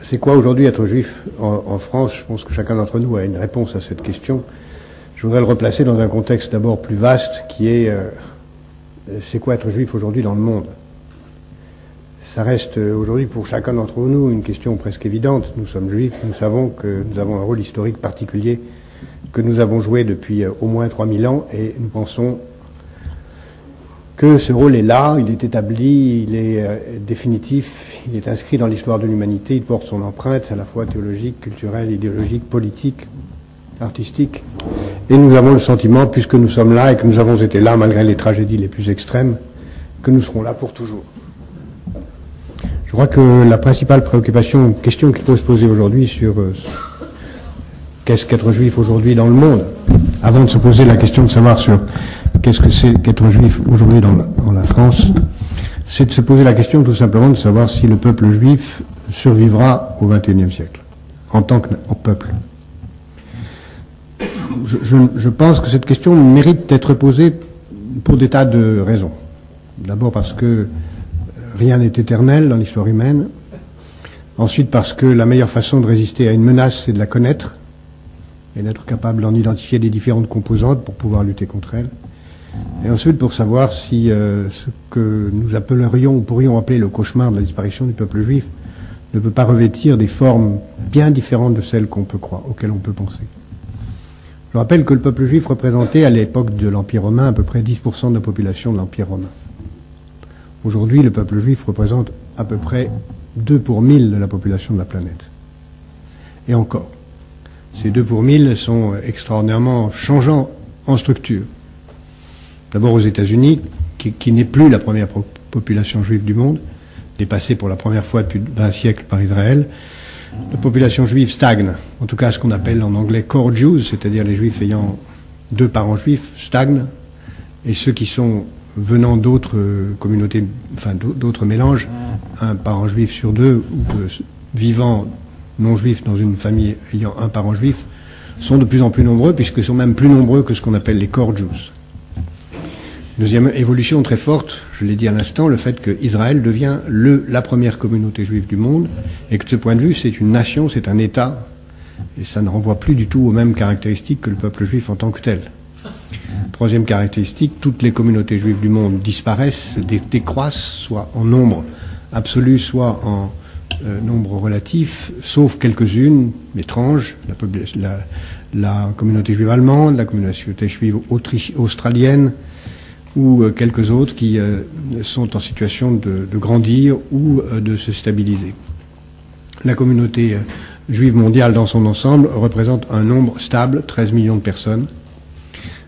C'est quoi aujourd'hui être juif en France? Je pense que chacun d'entre nous a une réponse à cette question. Je voudrais le replacer dans un contexte d'abord plus vaste qui est c'est quoi être juif aujourd'hui dans le monde? Ça reste aujourd'hui pour chacun d'entre nous une question presque évidente. Nous sommes juifs, nous savons que nous avons un rôle historique particulier que nous avons joué depuis au moins 3000 ans et nous pensons que ce rôle est là, il est établi, il est définitif, il est inscrit dans l'histoire de l'humanité, il porte son empreinte à la fois théologique, culturelle, idéologique, politique, artistique. Et nous avons le sentiment, puisque nous sommes là et que nous avons été là malgré les tragédies les plus extrêmes, que nous serons là pour toujours. Je crois que la principale question qu'il faut se poser aujourd'hui sur qu'est-ce qu'être juif aujourd'hui dans le monde, avant de se poser la question de savoir sur qu'est-ce que c'est qu'être juif aujourd'hui dans la France, c'est de se poser la question tout simplement de savoir si le peuple juif survivra au XXIe siècle, en tant que peuple. Je pense que cette question mérite d'être posée pour des tas de raisons. D'abord parce que rien n'est éternel dans l'histoire humaine. Ensuite parce que la meilleure façon de résister à une menace, c'est de la connaître et d'être capable d'en identifier les différentes composantes pour pouvoir lutter contre elle. Et ensuite pour savoir si ce que nous appellerions ou pourrions appeler le cauchemar de la disparition du peuple juif ne peut pas revêtir des formes bien différentes de celles qu'on peut croire, auxquelles on peut penser. Je rappelle que le peuple juif représentait à l'époque de l'Empire romain à peu près 10% de la population de l'Empire romain. Aujourd'hui, le peuple juif représente à peu près 2 pour 1000 de la population de la planète. Et encore, ces 2 pour 1000 sont extraordinairement changeants en structure. D'abord aux États-Unis, qui n'est plus la première population juive du monde, dépassée pour la première fois depuis 20 siècles par Israël. La population juive stagne, en tout cas ce qu'on appelle en anglais core Jews, c'est-à-dire les juifs ayant 2 parents juifs, stagnent, et ceux qui sont venant d'autres communautés, enfin d'autres mélanges, un parent juif sur 2, ou vivant non juifs dans une famille ayant un parent juif, sont de plus en plus nombreux, puisqu'ils sont même plus nombreux que ce qu'on appelle les core Jews. Deuxième évolution très forte, je l'ai dit à l'instant, le fait qu'Israël devient la première communauté juive du monde, et que de ce point de vue, c'est une nation, c'est un État, et ça ne renvoie plus du tout aux mêmes caractéristiques que le peuple juif en tant que tel. Troisième caractéristique, toutes les communautés juives du monde disparaissent, décroissent, soit en nombre absolu, soit en nombre relatif, sauf quelques-unes étranges, la communauté juive allemande, la communauté juive australienne, ou quelques autres qui sont en situation de grandir ou de se stabiliser. La communauté juive mondiale dans son ensemble représente un nombre stable, 13 millions de personnes,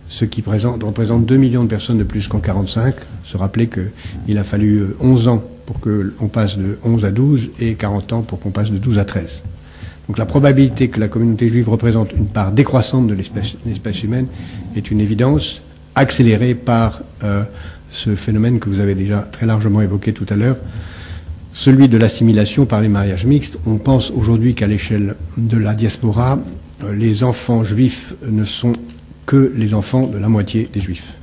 ce qui représente 2 millions de personnes de plus qu'en 1945. Se rappeler qu'il a fallu 11 ans pour qu'on passe de 11 à 12 et 40 ans pour qu'on passe de 12 à 13. Donc la probabilité que la communauté juive représente une part décroissante de l'espèce humaine est une évidence, accélérée par ce phénomène que vous avez déjà très largement évoqué tout à l'heure, celui de l'assimilation par les mariages mixtes. On pense aujourd'hui qu'à l'échelle de la diaspora, les enfants juifs ne sont que les enfants de la moitié des juifs.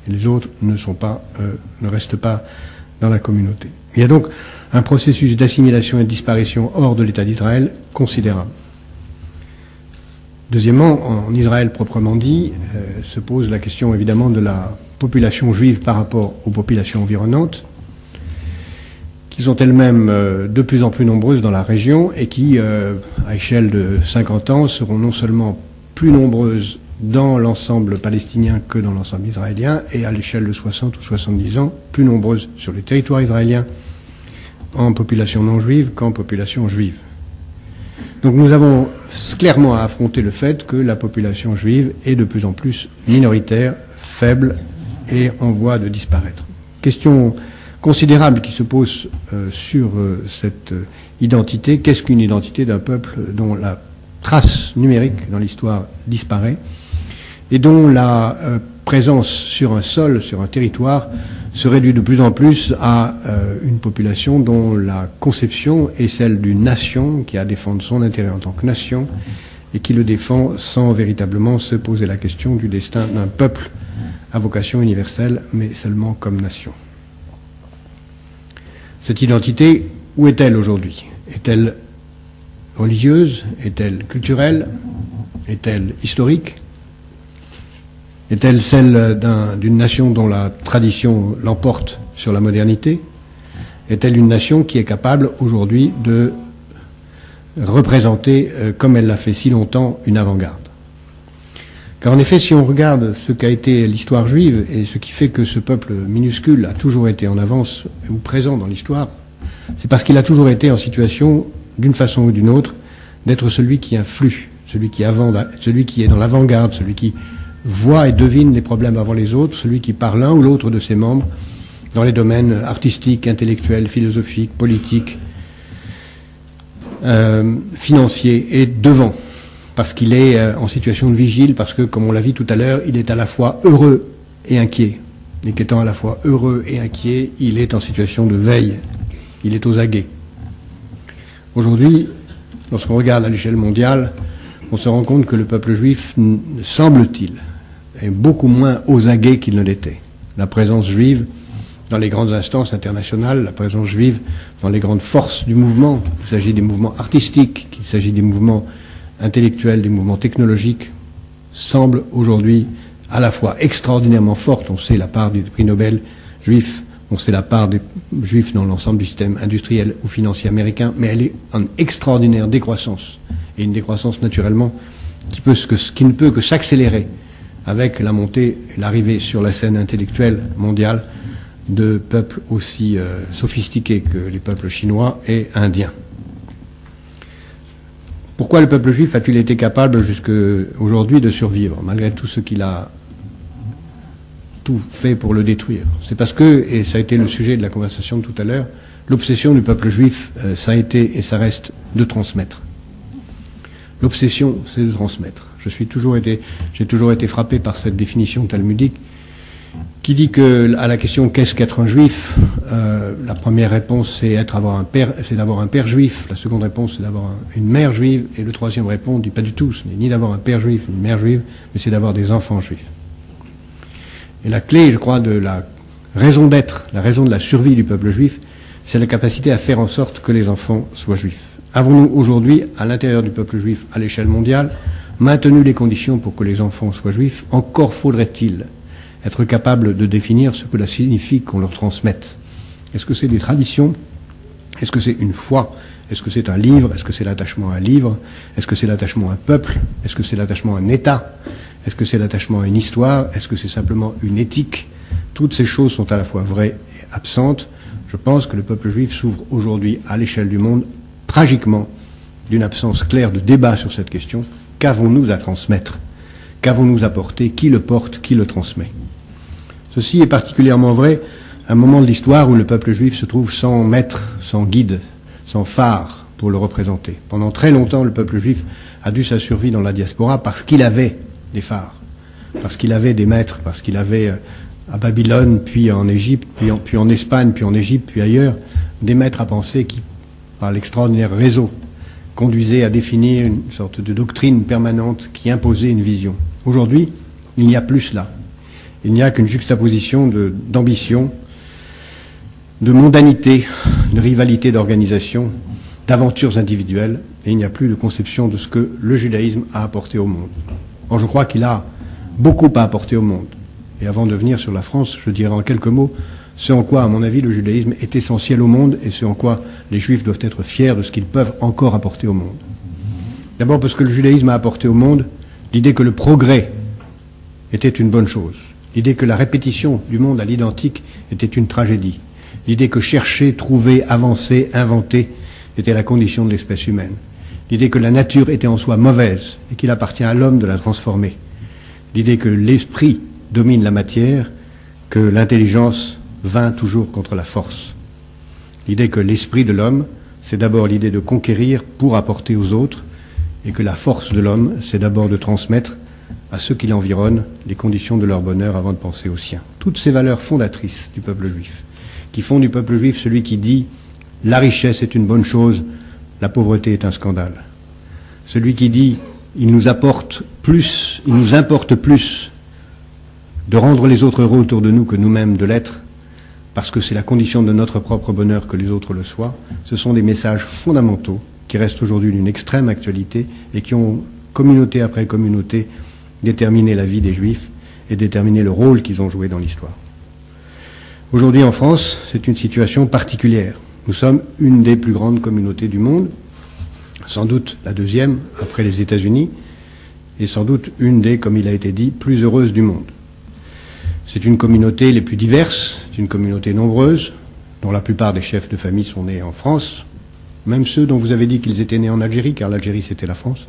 Et les autres ne restent pas dans la communauté. Il y a donc un processus d'assimilation et de disparition hors de l'État d'Israël considérable. Deuxièmement, en Israël proprement dit, se pose la question évidemment de la population juive par rapport aux populations environnantes, qui sont elles-mêmes de plus en plus nombreuses dans la région et qui, à échelle de 50 ans, seront non seulement plus nombreuses dans l'ensemble palestinien que dans l'ensemble israélien, et à l'échelle de 60 ou 70 ans, plus nombreuses sur le territoire israélien en population non juive qu'en population juive. Donc nous avons clairement à affronter le fait que la population juive est de plus en plus minoritaire, faible et en voie de disparaître. Question considérable qui se pose sur cette identité. Qu'est-ce qu'une identité d'un peuple dont la trace numérique dans l'histoire disparaît et dont la présence sur un sol, sur un territoire, se réduit de plus en plus à une population dont la conception est celle d'une nation qui a à défendre son intérêt en tant que nation et qui le défend sans véritablement se poser la question du destin d'un peuple à vocation universelle, mais seulement comme nation. Cette identité, où est-elle aujourd'hui? Est-elle religieuse? Est-elle culturelle? Est-elle historique? Est-elle celle d'une nation dont la tradition l'emporte sur la modernité? Est-elle une nation qui est capable aujourd'hui de représenter, comme elle l'a fait si longtemps, une avant-garde? Car en effet, si on regarde ce qu'a été l'histoire juive et ce qui fait que ce peuple minuscule a toujours été en avance ou présent dans l'histoire, c'est parce qu'il a toujours été en situation, d'une façon ou d'une autre, d'être celui qui influe, celui qui est dans l'avant-garde, celui qui voit et devine les problèmes avant les autres, celui qui, par l'un ou l'autre de ses membres, dans les domaines artistiques, intellectuels, philosophiques, politiques, financiers, est devant. Parce qu'il est en situation de vigile, parce que, comme on l'a vu tout à l'heure, il est à la fois heureux et inquiet. Et qu'étant à la fois heureux et inquiet, il est en situation de veille. Il est aux aguets. Aujourd'hui, lorsqu'on regarde à l'échelle mondiale, on se rend compte que le peuple juif, semble-t-il, est beaucoup moins aux aguets qu'il ne l'était. La présence juive dans les grandes instances internationales, la présence juive dans les grandes forces du mouvement, qu'il s'agit des mouvements artistiques, qu'il s'agit des mouvements intellectuels, des mouvements technologiques, semble aujourd'hui à la fois extraordinairement forte. On sait la part du prix Nobel juif, on sait la part des juifs dans l'ensemble du système industriel ou financier américain, mais elle est en extraordinaire décroissance. Et une décroissance naturellement qui ne peut que s'accélérer avec la montée et l'arrivée sur la scène intellectuelle mondiale de peuples aussi sophistiqués que les peuples chinois et indiens. Pourquoi le peuple juif a-t-il été capable jusqu'à aujourd'hui de survivre, malgré tout ce qu'il a tout fait pour le détruire? C'est parce que, et ça a été le sujet de la conversation de tout à l'heure, l'obsession du peuple juif, ça a été et ça reste de transmettre. L'obsession, c'est de transmettre. J'ai toujours été frappé par cette définition talmudique qui dit que, à la question qu'est-ce qu'être un juif, la première réponse c'est d'avoir un père juif, la seconde réponse c'est d'avoir une mère juive, et le troisième réponse dit pas du tout, ce n'est ni d'avoir un père juif ni une mère juive, mais c'est d'avoir des enfants juifs. Et la clé, je crois, de la raison d'être, la raison de la survie du peuple juif, c'est la capacité à faire en sorte que les enfants soient juifs. Avons-nous aujourd'hui, à l'intérieur du peuple juif, à l'échelle mondiale, maintenu les conditions pour que les enfants soient juifs? Encore faudrait-il être capable de définir ce que cela signifie qu'on leur transmette. Est-ce que c'est des traditions? Est-ce que c'est une foi? Est-ce que c'est un livre? Est-ce que c'est l'attachement à un livre? Est-ce que c'est l'attachement à un peuple? Est-ce que c'est l'attachement à un État? Est-ce que c'est l'attachement à une histoire? Est-ce que c'est simplement une éthique? Toutes ces choses sont à la fois vraies et absentes. Je pense que le peuple juif souffre aujourd'hui à l'échelle du monde tragiquement d'une absence claire de débat sur cette question. Qu'avons-nous à transmettre? Qu'avons-nous à porter? Qui le porte? Qui le transmet? Ceci est particulièrement vrai à un moment de l'histoire où le peuple juif se trouve sans maître, sans guide, sans phare pour le représenter. Pendant très longtemps, le peuple juif a dû sa survie dans la diaspora parce qu'il avait des phares, parce qu'il avait des maîtres, parce qu'il avait à Babylone, puis en Égypte, puis en Espagne, puis en Égypte, puis ailleurs, des maîtres à penser qui, par l'extraordinaire réseau, conduisaient à définir une sorte de doctrine permanente qui imposait une vision. Aujourd'hui, il n'y a plus cela. Il n'y a qu'une juxtaposition d'ambition, de mondanité, de rivalité d'organisation, d'aventures individuelles, et il n'y a plus de conception de ce que le judaïsme a apporté au monde. Or, je crois qu'il a beaucoup à apporter au monde. Et avant de venir sur la France, je dirais en quelques mots ce en quoi, à mon avis, le judaïsme est essentiel au monde et ce en quoi les juifs doivent être fiers de ce qu'ils peuvent encore apporter au monde. D'abord parce que le judaïsme a apporté au monde l'idée que le progrès était une bonne chose. L'idée que la répétition du monde à l'identique était une tragédie. L'idée que chercher, trouver, avancer, inventer était la condition de l'espèce humaine. L'idée que la nature était en soi mauvaise et qu'il appartient à l'homme de la transformer. L'idée que l'esprit domine la matière, que l'intelligence vint toujours contre la force. L'idée que l'esprit de l'homme, c'est d'abord l'idée de conquérir pour apporter aux autres, et que la force de l'homme, c'est d'abord de transmettre à ceux qui l'environnent les conditions de leur bonheur avant de penser au sien. Toutes ces valeurs fondatrices du peuple juif, qui font du peuple juif celui qui dit « la richesse est une bonne chose, la pauvreté est un scandale ». Celui qui dit « il nous importe plus de rendre les autres heureux autour de nous que nous-mêmes de l'être, parce que c'est la condition de notre propre bonheur que les autres le soient », ce sont des messages fondamentaux qui restent aujourd'hui d'une extrême actualité et qui ont, communauté après communauté, déterminé la vie des Juifs et déterminé le rôle qu'ils ont joué dans l'histoire. Aujourd'hui en France, c'est une situation particulière. Nous sommes une des plus grandes communautés du monde, sans doute la deuxième après les États-Unis, et sans doute une des, comme il a été dit, plus heureuses du monde. C'est une communauté les plus diverses, c'est une communauté nombreuse, dont la plupart des chefs de famille sont nés en France, même ceux dont vous avez dit qu'ils étaient nés en Algérie, car l'Algérie c'était la France.